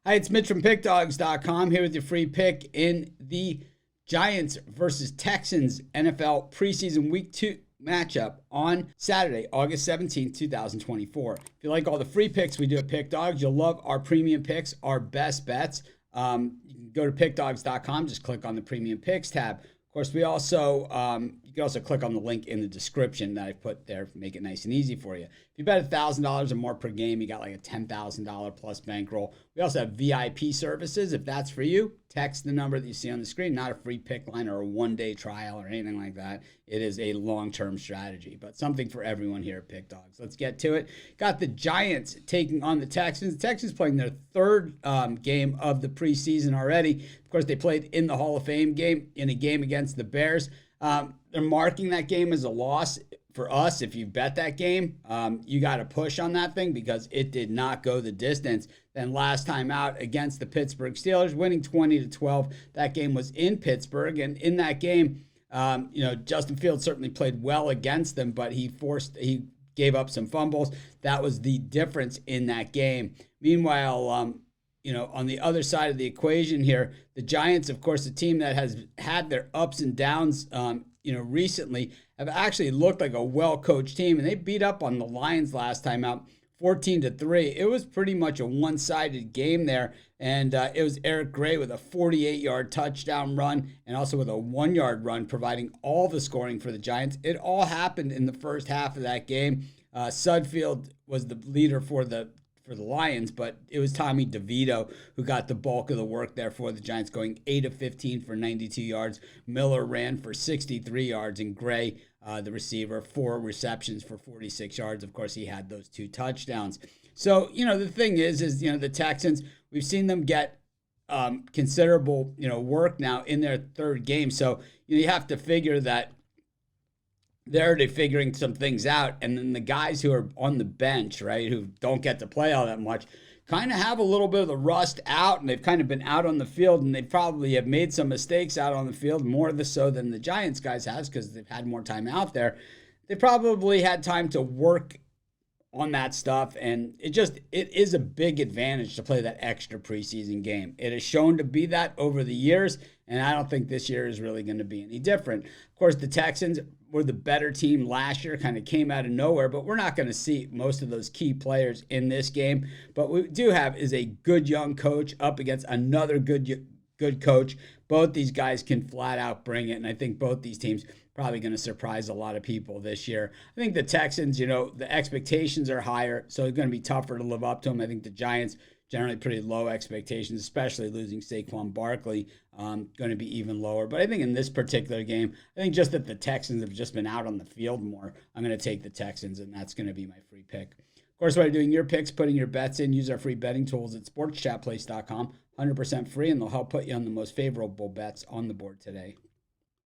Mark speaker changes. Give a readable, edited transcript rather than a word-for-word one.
Speaker 1: Hi, it's Mitch from Pickdawgz.com here with your free pick in the Giants versus Texans NFL preseason week 2 matchup on Saturday, August 17th, 2024. If you like all the free picks we do at Pickdawgz, you'll love our premium picks, our best bets. You can go to Pickdawgz.com, just click on the premium picks tab. Of course, we also you can also click on the link in the description that I put there, make it nice and easy for you. If you bet $1,000 or more per game, you got like a $10,000 plus bankroll. We also have VIP services. If that's for you, text the number that you see on the screen. Not a free pick line or a one-day trial or anything like that. It is a long-term strategy, but something for everyone here at Pick Dawgz. Let's get to it. Got the Giants taking on the Texans. The Texans playing their third game of the preseason already. Of course, they played in the Hall of Fame game, in a game against the Bears. They're marking that game as a loss. For us, if you bet that game, you got to push on that thing because it did not go the distance. Then last time out against the Pittsburgh Steelers, winning 20-12. That game was in Pittsburgh, and in that game, Justin Fields certainly played well against them, but he gave up some fumbles. That was the difference in that game. Meanwhile, on the other side of the equation here, the Giants, of course, a team that has had their ups and downs, recently, have actually looked like a well-coached team, and they beat up on the Lions last time out, 14-3. It was pretty much a one-sided game there, and it was Eric Gray with a 48-yard touchdown run and also with a 1-yard run, providing all the scoring for the Giants. It all happened in the first half of that game. Sudfeld was the leader for the Lions, but it was Tommy DeVito who got the bulk of the work there for the Giants, going 8 of 15 for 92 yards. Miller ran for 63 yards, and Gray, the receiver, 4 receptions for 46 yards. Of course, he had those 2 touchdowns. So, the thing is the Texans, we've seen them get considerable, work now in their third game. So, you have to figure that they're already figuring some things out. And then the guys who are on the bench, right, who don't get to play all that much, kind of have a little bit of the rust out, and they've kind of been out on the field, and they probably have made some mistakes out on the field, more so than the Giants guys has because they've had more time out there. They probably had time to work on that stuff, and it is a big advantage to play that extra preseason game. It has shown to be that over the years, and I don't think this year is really going to be any different. Of course, the Texans were the better team last year, kind of came out of nowhere, but we're not going to see most of those key players in this game. But what we do have is a good young coach up against another good coach. Both these guys can flat out bring it, and I think both these teams probably going to surprise a lot of people this year. I think the Texans, the expectations are higher, so it's going to be tougher to live up to them. I think the Giants, generally pretty low expectations, especially losing Saquon Barkley, going to be even lower. But I think in this particular game, I think just that the Texans have just been out on the field more, I'm going to take the Texans, and that's going to be my free pick. Of course, while you're doing your picks, putting your bets in, use our free betting tools at sportschatplace.com, 100% free, and they'll help put you on the most favorable bets on the board today.